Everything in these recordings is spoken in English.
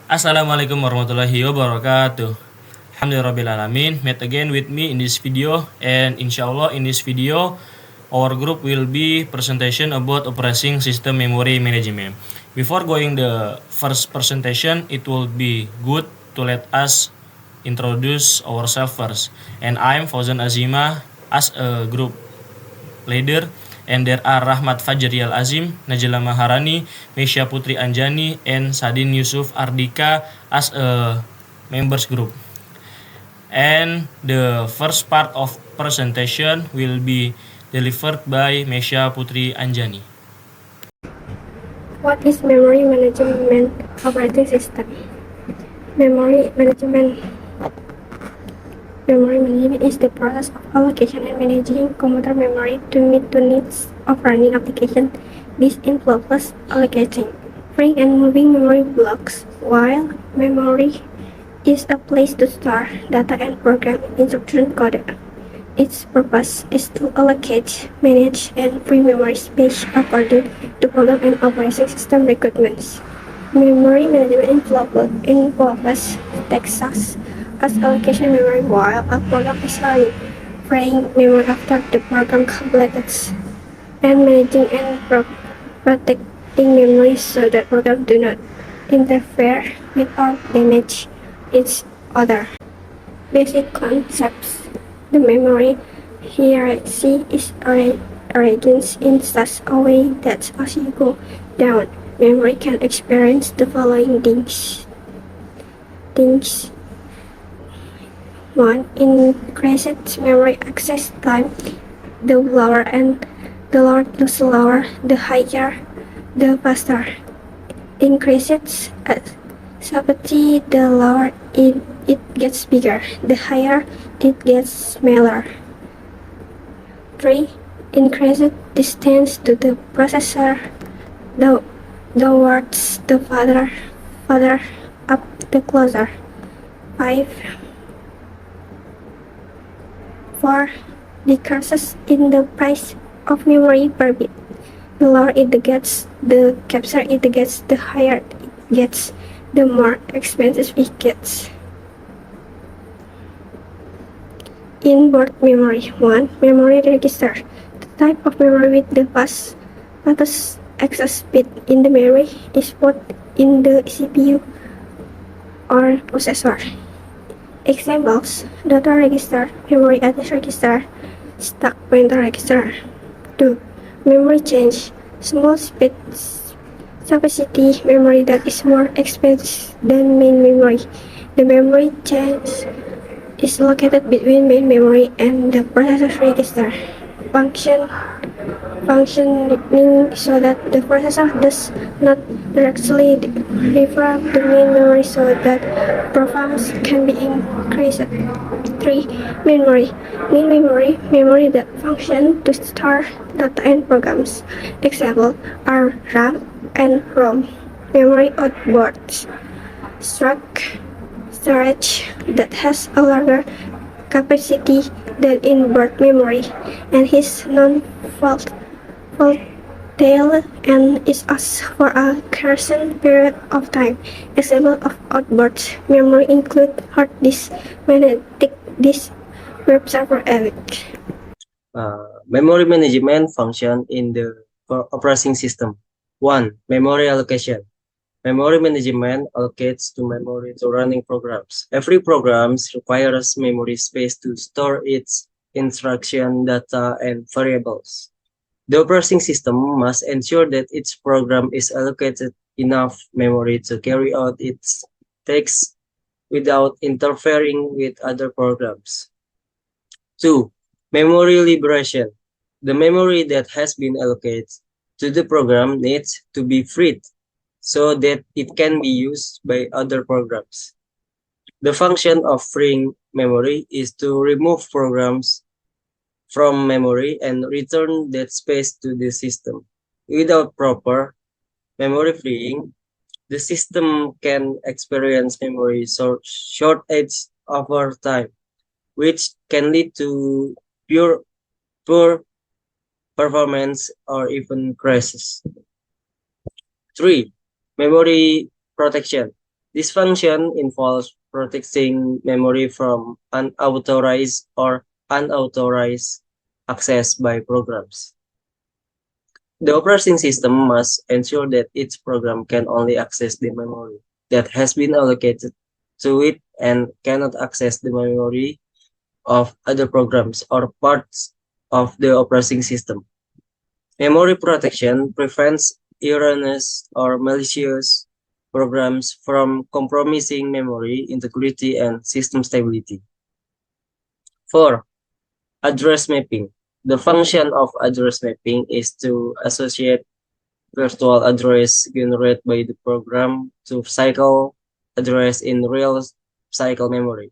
Assalamualaikum warahmatullahi wabarakatuh. Alhamdulillahirrabbilalamin. Meet again with me in this video, and inshallah in this video our group will be presentation about operating system memory management. Before going the first presentation, it will be good to let us introduce ourselves first. And I'm Fauzan Azima as a group leader, and there are Rahmat Fajri Al Azim, Najla Maharani, Mesya Putri Anjani, and Sadin Yusuf Ardika as a members group. And the first part of presentation will be delivered by Mesya Putri Anjani. What is memory management operating system? Memory management is the process of allocation and managing computer memory to meet the needs of running application. This involves allocating, freeing and moving memory blocks, while memory is a place to store data and program instruction code. Its purpose is to allocate, manage, and free memory space according to program and operating system requirements. Memory management involves tasks as allocation memory while a program is running, freeing memory after the program completes, and managing and protecting memory so that programs do not interfere with or damage each other. Basic concepts. The memory hierarchy is arranged in such a way that as you go down, memory can experience the following things. 1. Increased memory access time. The lower the slower, the higher, the faster. Increased capacity, the lower it gets bigger, the higher it gets smaller. 3. Increased distance to the processor, the words the farther up the closer. 5. 4. Decreases in the price of memory per bit. The lower it gets, the capture it gets, the higher it gets, the more expensive it gets. Inboard memory. 1. Memory register. The type of memory with the fastest access bit in the memory is put in the CPU or processor. Examples: data register, memory address register, stack pointer register. 2. Memory change. Small speed capacity memory that is more expensive than main memory. The memory change is located between main memory and the processor register. Functioning so that the processor does not directly refer to main memory so that performance can be increased. 3. Memory. Main memory that function to store data and programs. Example are RAM and ROM. Memory outboards. Storage that has a larger capacity than inboard memory and is non-volatile and is asked for a certain period of time. Example of outboard memory include hard disk, magnetic disk, web server, and Memory management function in the operating system. 1. Memory allocation. Memory management allocates to memory to running programs. Every program requires memory space to store its instruction data and variables. The operating system must ensure that each program is allocated enough memory to carry out its tasks without interfering with other programs. 2. Memory liberation. The memory that has been allocated to the program needs to be freed so that it can be used by other programs. The function of freeing memory is to remove programs from memory and return that space to the system. Without proper memory freeing, the system can experience memory shortage over time, which can lead to poor performance or even crashes. 3. Memory protection. This function involves protecting memory from unauthorized or unauthorized access by programs. The operating system must ensure that each program can only access the memory that has been allocated to it and cannot access the memory of other programs or parts of the operating system. Memory protection prevents erroneous or malicious programs from compromising memory integrity and system stability. 4. Address mapping. The function of address mapping is to associate virtual address generated by the program to cycle address in real cycle memory.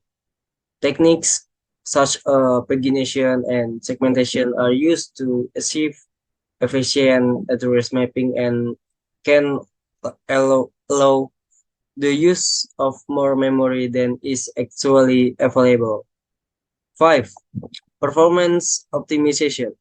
Techniques such as pagination and segmentation are used to achieve efficient address mapping and can allow the use of more memory than is actually available. 5. Performance optimization.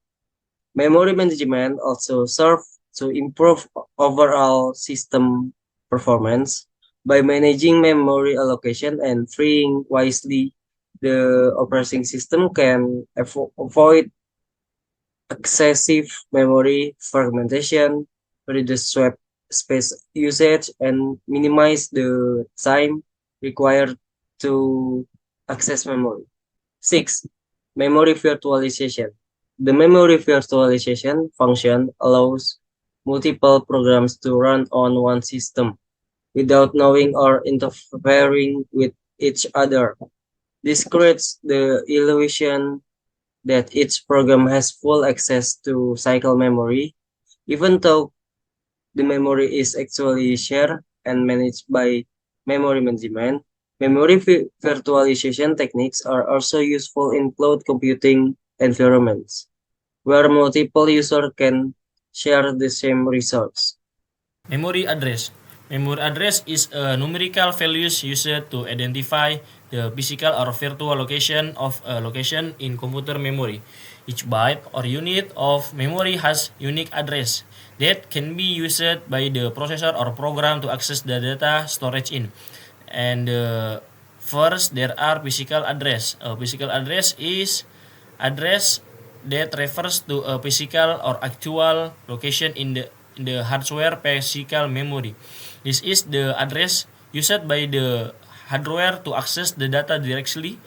Memory management also serves to improve overall system performance by managing memory allocation and freeing wisely. The operating system can avoid excessive memory fragmentation, reduce swap space usage, and minimize the time required to access memory. 6. Memory virtualization. The memory virtualization function allows multiple programs to run on one system without knowing or interfering with each other. This creates the illusion that each program has full access to cycle memory, even though the memory is actually shared and managed by memory management. Memory virtualization techniques are also useful in cloud computing environments, where multiple users can share the same resource. Memory address. Memory address is a numerical values used to identify the physical or virtual location of a location in computer memory. Each byte or unit of memory has unique address that can be used by the processor or program to access the data storage in. And first, there are physical address. A physical address is address that refers to a physical or actual location in the hardware physical memory. This is the address used by the hardware to access the data directly.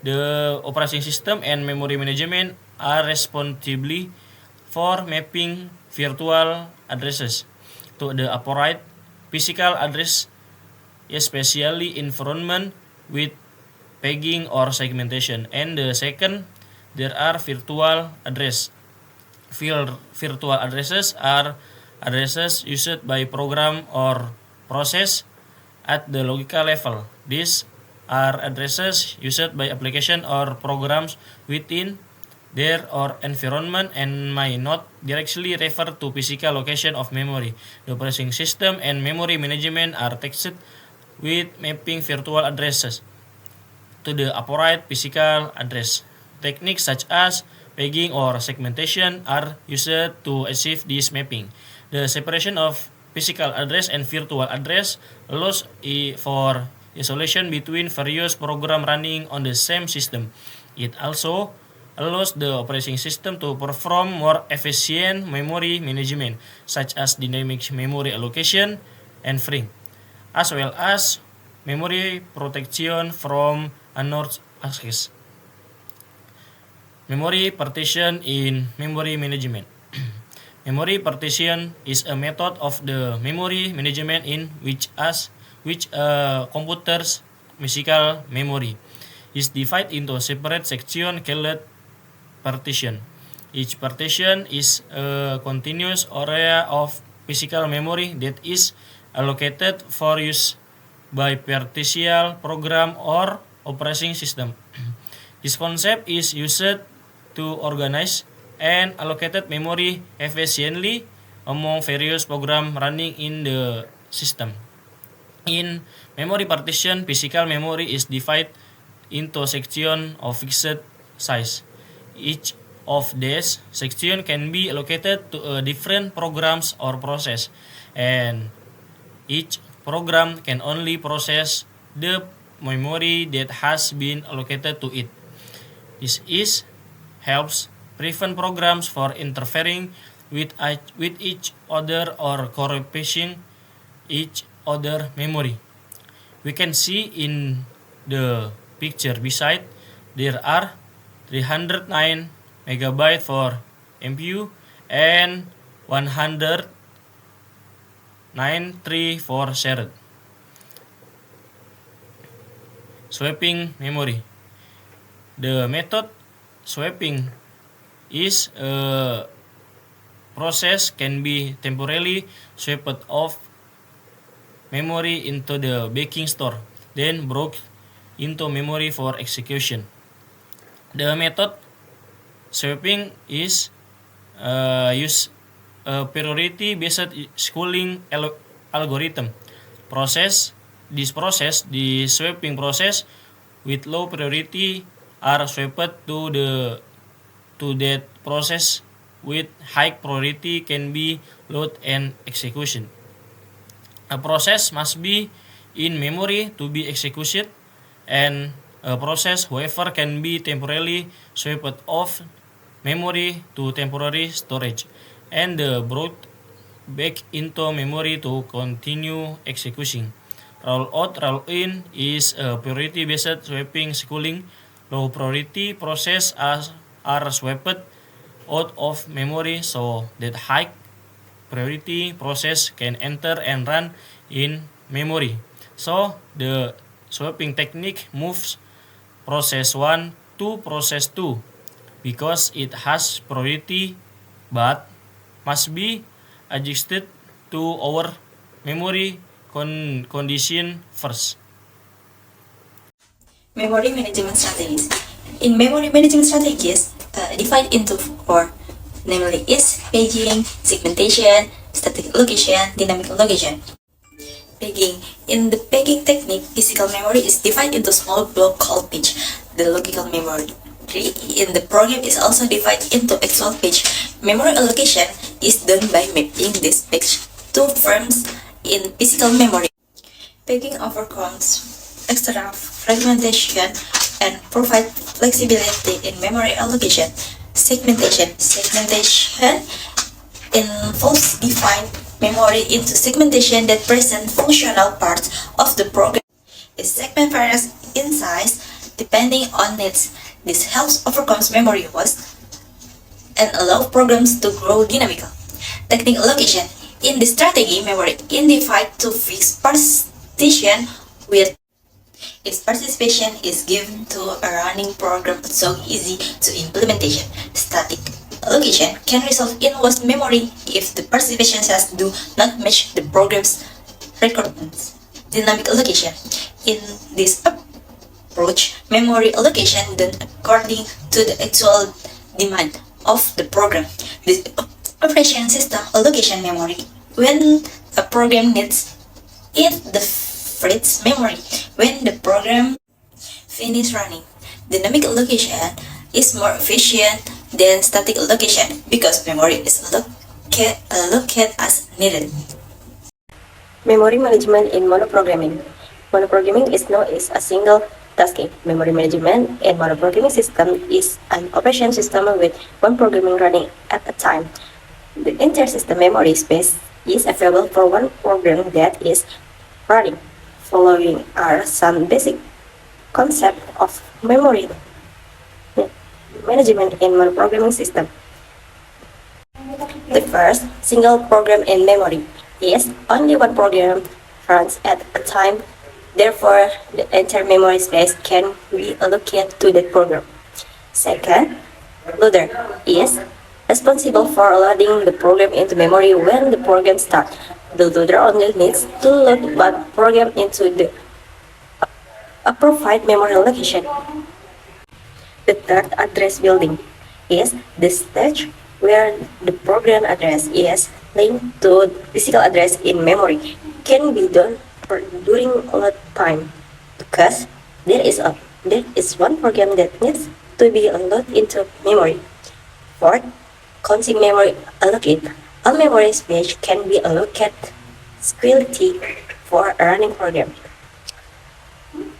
The operating system and memory management are responsible for mapping virtual addresses to the appropriate physical address, especially environment with pegging or segmentation. And the second, there are virtual address. Virtual addresses are addresses used by program or process at the logical level. These are addresses used by application or programs within their or environment and may not directly refer to physical location of memory. The operating system and memory management are tasked with mapping virtual addresses to the appropriate physical address. Techniques such as pegging or segmentation are used to achieve this mapping. The separation of physical address and virtual address allows for isolation between various programs running on the same system. It also allows the operating system to perform more efficient memory management, such as dynamic memory allocation and freeing, as well as memory protection from unauthorized access. Memory partition in memory management. Memory partition is a method of the memory management in which a computer's physical memory is divided into separate sections called partition. Each partition is a continuous area of physical memory that is allocated for use by partial program or operating system. This concept is used to organize and allocated memory efficiently among various programs running in the system. In memory partition, physical memory is divided into sections of fixed size. Each of these sections can be allocated to different programs or process, and each program can only process the memory that has been allocated to it. This helps prevent programs for interfering with each other or corrupting each other memory. We can see in the picture beside there are 309 megabyte for MPU and 193 for shared. Swapping memory. The method swapping is a process can be temporarily swapped off memory into the backing store, then brought into memory for execution. The method swapping is use a priority-based schooling algorithm. The swapping process with low priority are swapped to that process with high priority can be load and execution. A process must be in memory to be executed, and a process, however, can be temporarily swapped off memory to temporary storage and brought back into memory to continue executing. Roll out, roll in is a priority-based swapping schooling. Low priority process are swapped out of memory so that high priority process can enter and run in memory. So the swapping technique moves process 1 to process 2 because it has priority but must be adjusted to our memory condition first. Memory management strategies. In memory management strategies, divide into four, namely is paging, segmentation, static allocation, dynamic allocation. Pegging. In the pegging technique, physical memory is divided into small blocks called page. The logical memory in the program is also divided into actual page. Memory allocation is done by mapping this page to frames in physical memory. Pegging overcomes extra fragmentation and provide flexibility in memory allocation. Segmentation involves divide memory into segmentation that present functional parts of the program. A segment varies in size depending on needs. This helps overcome memory waste and allow programs to grow dynamically. Technique allocation. In this strategy, memory is divided to fixed partition with its participation is given to a running program so easy to implementation. Static allocation can result in lost memory if the participation cells do not match the program's requirements. Dynamic allocation. In this approach, memory allocation done according to the actual demand of the program. The operation system allocation memory. When a program needs it, the frees memory when the program finishes running. Dynamic allocation is more efficient than static allocation because memory is allocated as needed. Memory management in monoprogramming. Monoprogramming is known as a single tasking. Memory management in monoprogramming system is an operation system with one programming running at a time. The entire system memory space is available for one program that is running. Following are some basic concepts of memory management in monoprogramming system. The first, single program in memory, is only one program runs at a time. Therefore, the entire memory space can be allocated to that program. Second, loader is responsible for loading the program into memory when the program starts. The loader only needs to load one program into the appropriate memory location. The third, address building is the stage where the program address is linked to physical address in memory. Can be done during load time because there is one program that needs to be loaded into memory. Fourth, counting memory allocate. All memory space can be allocated squarely for a running program.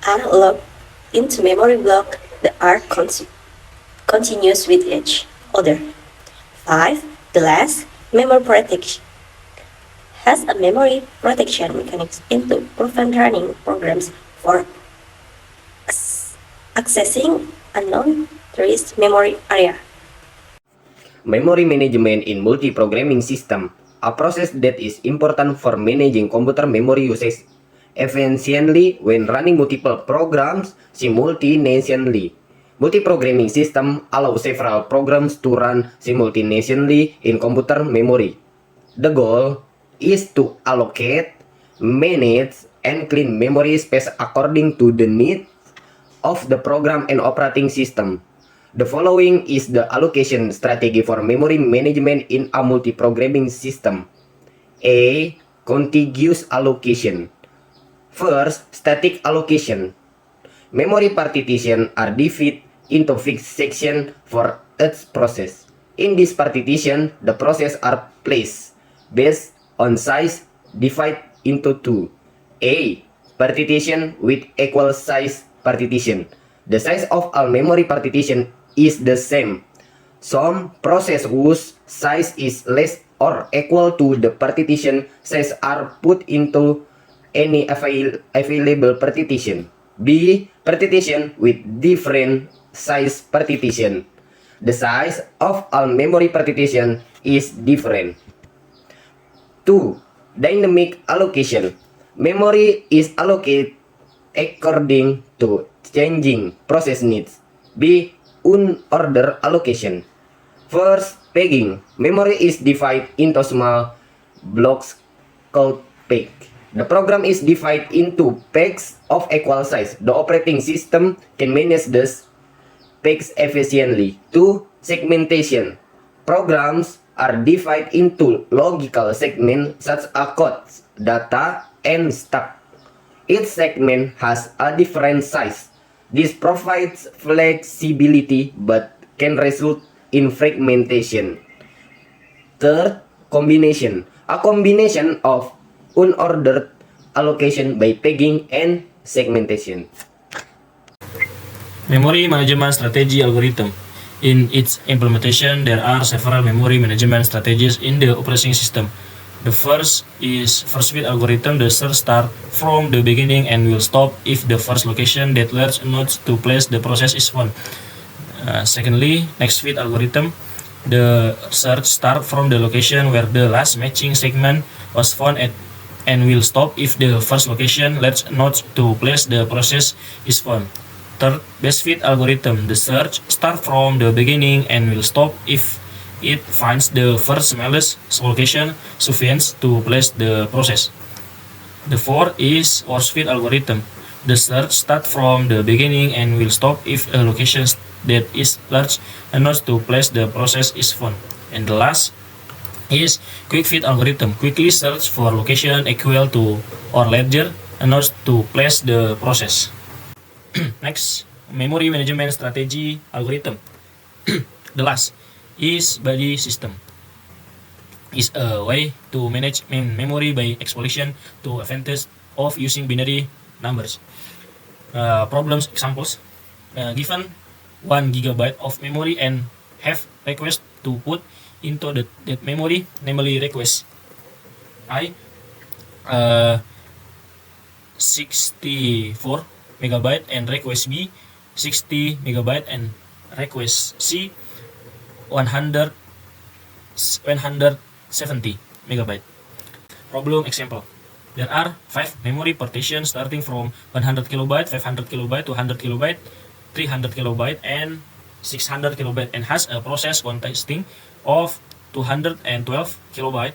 Are logged into memory block that are continuous with each other. 5. The last, memory protection. Has a memory protection mechanism to prevent running programs for accessing unknown trace memory area. Memory management in multi-programming system, a process that is important for managing computer memory usage efficiently when running multiple programs simultaneously. Multi-programming system allow several programs to run simultaneously in computer memory. The goal is to allocate, manage, and clean memory space according to the needs of the program and operating system. The following is the allocation strategy for memory management in a multi-programming system. A. Contiguous allocation. First, static allocation. Memory partitions are divided into fixed sections for each process. In this partition, the processes are placed based on size divided into two. A. Partition with equal size partition. The size of all memory partition is the same. Some process whose size is less or equal to the partition size are put into any available partition. B. Partition with different size partition. The size of all memory partition is different. 2. Dynamic allocation. Memory is allocated according to changing process needs. B. Unordered allocation. First, pegging. Memory is divided into small blocks called peg. The program is divided into pegs of equal size. The operating system can manage these pegs efficiently. 2. Segmentation. Programs are divided into logical segments such as codes, data, and stack. Each segment has a different size. This provides flexibility but can result in fragmentation. Third, combination. A combination of unordered allocation by pegging and segmentation. Memory management strategy algorithm. In its implementation, there are several memory management strategies in the operating system. The first is first fit algorithm. The search start from the beginning and will stop if the first location that leads nodes to place the process is found. Secondly, next fit algorithm. The search start from the location where the last matching segment was found at and will stop if the first location leads nodes to place the process is found. Third, best fit algorithm. The search start from the beginning and will stop if it finds the first smallest location sufficient to place the process. The fourth is worst fit algorithm. The search start from the beginning and will stop if a location that is large enough to place the process is found. And the last is quick fit algorithm. Quickly search for location equal to or larger enough to place the process. Next, memory management strategy algorithm. The last is buddy system. Is a way to manage memory by exploitation to advantage of using binary numbers. Problems examples. Given 1 GB of memory and have request to put into that memory, namely request I 64 MB and request B 60 MB and request C 170 MB. Problem example. There are 5 memory partitions starting from 100 KB, 500 KB, 200 KB, 300 KB, and 600 KB and has a process consisting of 212 KB,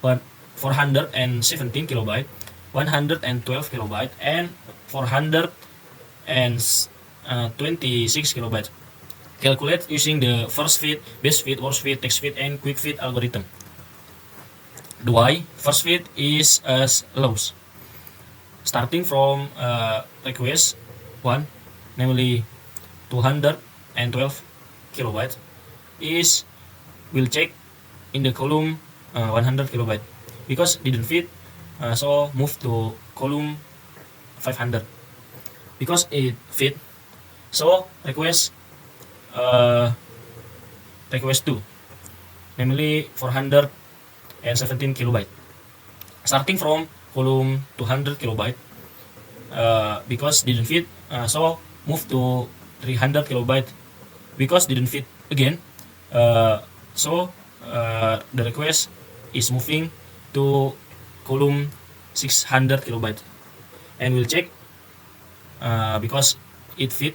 417 KB, 112 KB, and 426 KB. Calculate using the first fit, best fit, worst fit, text fit, and quick fit algorithm. The why first fit is as follows. Starting from request 1, namely 212 KB, is will check in the column 100 KB because didn't fit, so move to column 500 because it fit. So request 2, namely 417 kilobyte, starting from column 200 kilobyte. Because didn't fit, so move to 300 kilobyte because didn't fit again. So the request is moving to column 600 kilobyte, and we'll check because it fit.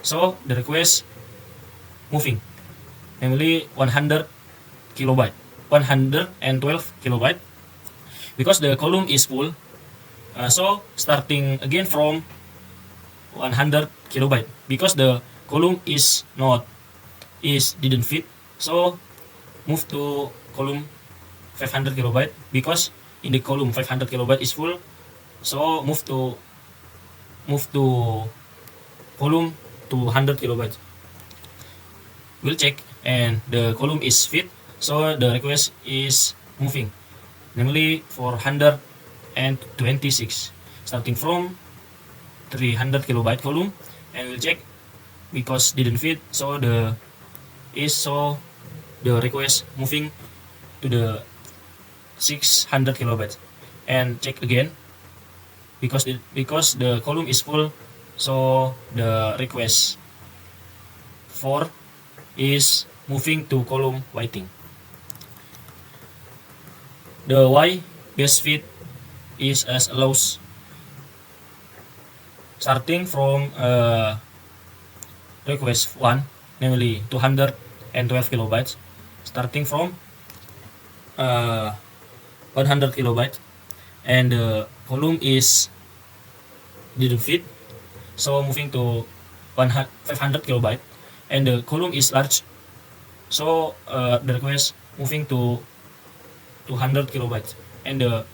So the request moving, namely 100 kilobyte, 112 kilobyte, because the column is full. So starting again from 100 kilobyte because the column didn't fit. So move to column 500 kilobyte because in the column 500 kilobyte is full. So move to column 200 kilobyte. We'll check and the column is fit. So the request is moving, namely 426, starting from 300 kilobyte column, and we'll check because didn't fit. So the request moving to the 600 kilobytes, and check again because the column is full. So the request 4 is moving to column waiting. The Y best fit is as allows, starting from request 1, namely 212 kilobytes, starting from 100 kilobytes, and the column is didn't fit. So moving to 500 kilobyte, and the column is large. So the request moving to 200 kilobytes, and the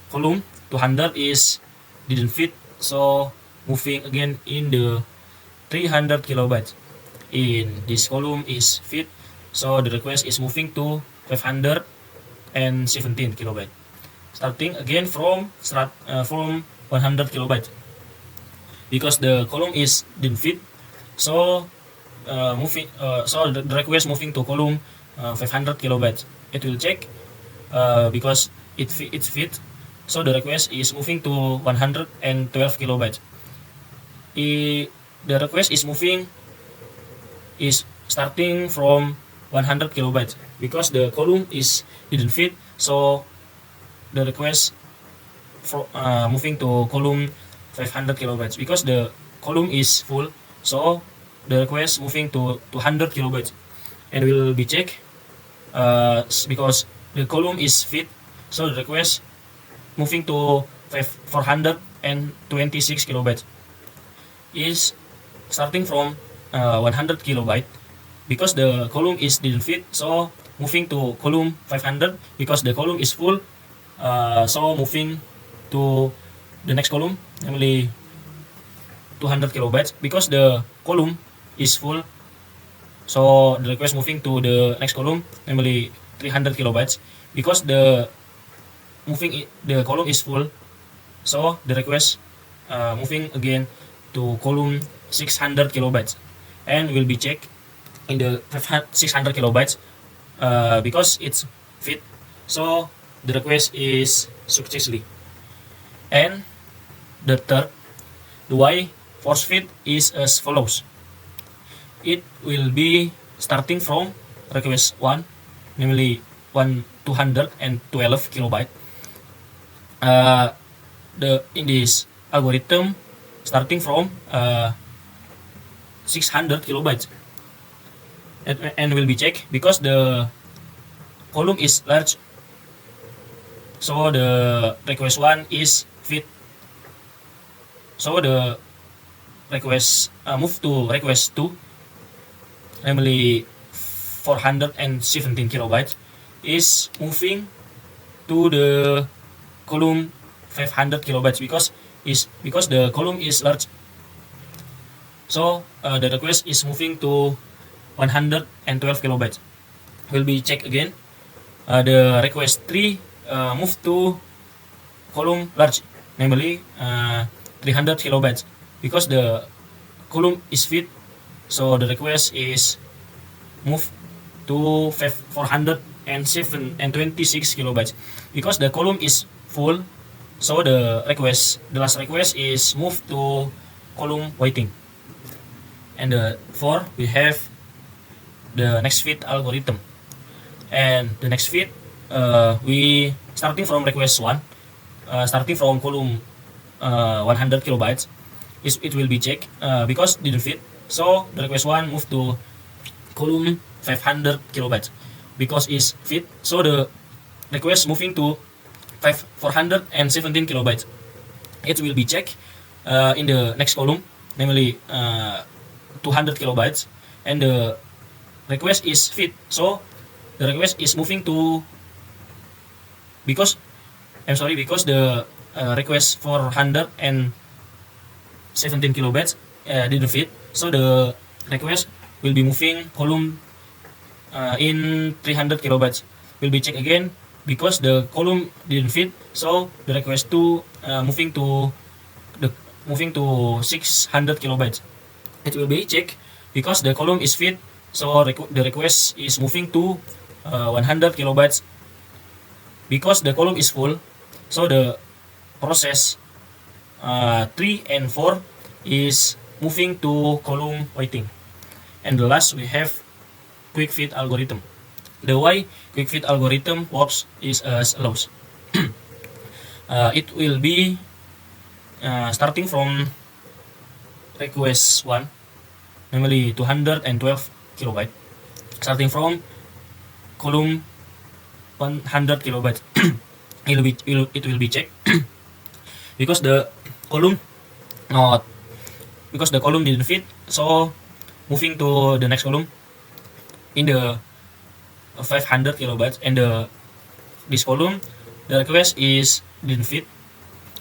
column 200 is didn't fit. So moving again in the 300 kilobytes. In this column is fit. So the request is moving to 517 kilobyte, starting again from 100 kilobyte because the column is didn't fit. So the request moving to column 500 kilobytes. It will check because it's fit. So the request is moving to 112 kilobytes. The request is starting from 100 kilobytes because the column is didn't fit. So the request moving to column 500 kilobytes because the column is full. So the request moving to 200 kilobytes, and will be checked because the column is fit. So the request moving to 426 kilobytes is starting from 100 kilobyte because the column is didn't fit. So moving to column 500 because the column is full. So moving to the next column, namely 200 kilobytes because the column is full. So the request moving to the next column, namely 300 kilobytes because the column is full. So the request moving again to column 600 kilobytes, and will be checked in the 600 kilobytes because it's fit. So the request is successfully. And the third, the Y force fit is as follows. It will be starting from request 1, namely 212 kilobyte. In this algorithm starting from 600 kilobytes, and will be checked because the column is large. So the request 1 is fit. So the request move to request 2, namely 417 kilobytes, is moving to the column 500 kilobytes because the column is large. So the request is moving to 112 kilobytes. Will be checked again. The request 3 move to column large namely 300 kilobytes, because the column is fit, so the request is moved to 426 kilobytes. Because the column is full, so the last request is moved to column waiting. And four, we have the next fit algorithm. And the next fit, we starting from request one, starting from column 100 kilobytes, it will be checked because didn't fit. So the request one moved to column 500 kilobytes because is fit. So the request moving to 417 kilobytes. It will be checked in the next column, namely 200 kilobytes, and the request is fit. So the request is moving to because the request 417 kilobytes didn't fit. So the request will be moving column in 300 kilobytes. Will be checked again because the column didn't fit. So the request to moving to 600 kilobytes. It will be checked because the column is fit. So the request is moving to 100 kilobytes because the column is full. So the process 3 and 4 is moving to column waiting. And the last, we have quick fit algorithm. The way quick fit algorithm works is as follows. It will be starting from request 1, namely 212 kilobyte, starting from column 100 kilobytes. it will be checked because the column didn't fit. So moving to the next column in the 500 kilobytes, and this column the request is didn't fit,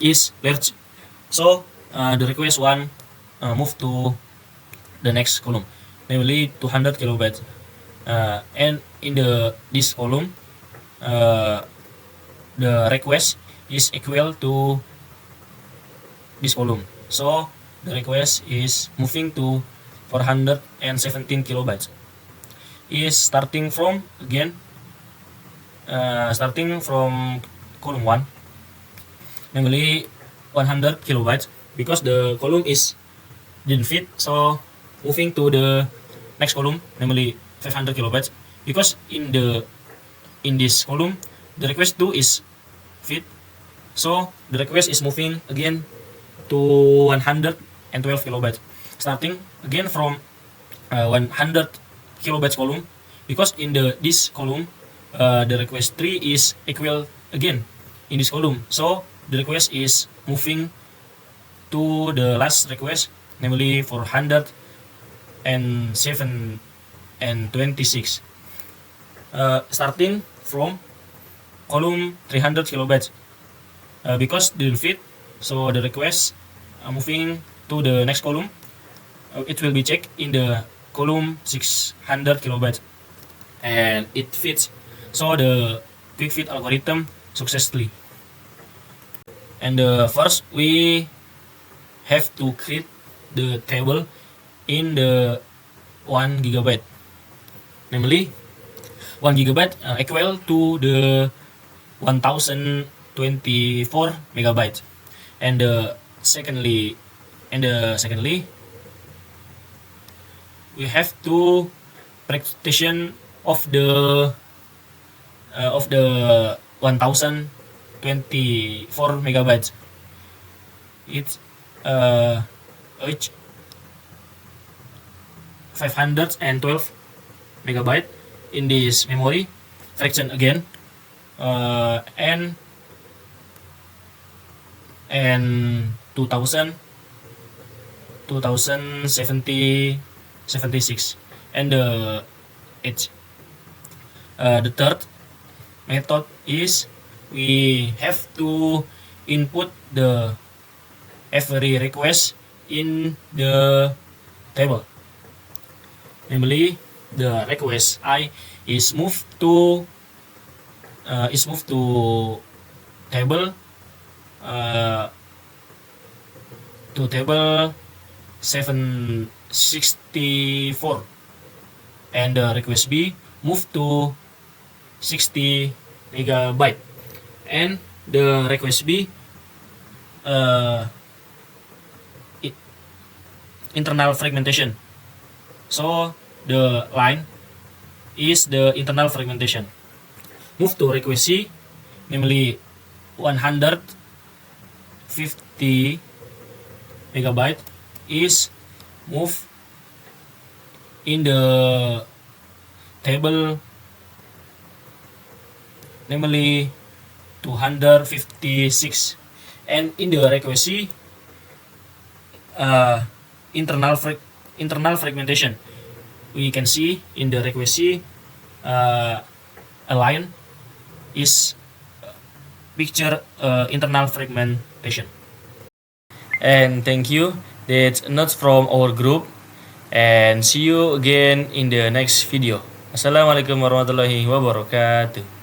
is large. So the request one move to the next column, namely 200 kilobytes, and in this column the request is equal to this column. So the request is moving to 417 kilobytes. Is starting from column 1, namely 100 kilobytes, because the column is didn't fit. So moving to the next column, namely 500 kilobytes, because in this column the request 2 is fit. So the request is moving again to 112 kilobytes, starting again from 100 kilobytes column, because in this column the request 3 is equal again in this column. So the request is moving to the last request, namely 407 and 26, starting from column 300 kilobytes, because didn't fit. So the request moving to the next column, it will be checked in the column 600 kilobytes, and it fits. So the quick fit algorithm successfully. And first we have to create the table in the 1 gigabyte, namely 1 gigabyte equal to the 1024 megabytes. And secondly we have to partition of the 1024 megabytes. It's each 512 megabyte in this memory fraction again, and 76, and the third method is we have to input the every request in the table, namely the request I is moved to table to table 764, and the request B move to 60 megabyte, and the request B internal fragmentation. So the line is the internal fragmentation. Move to request C, namely 150 megabyte is move in the table, namely 256, and in the request C, internal fragmentation. We can see in the request C, a line is picture internal fragmentation. And thank you. That's notes from our group, and see you again in the next video. Assalamualaikum warahmatullahi wabarakatuh.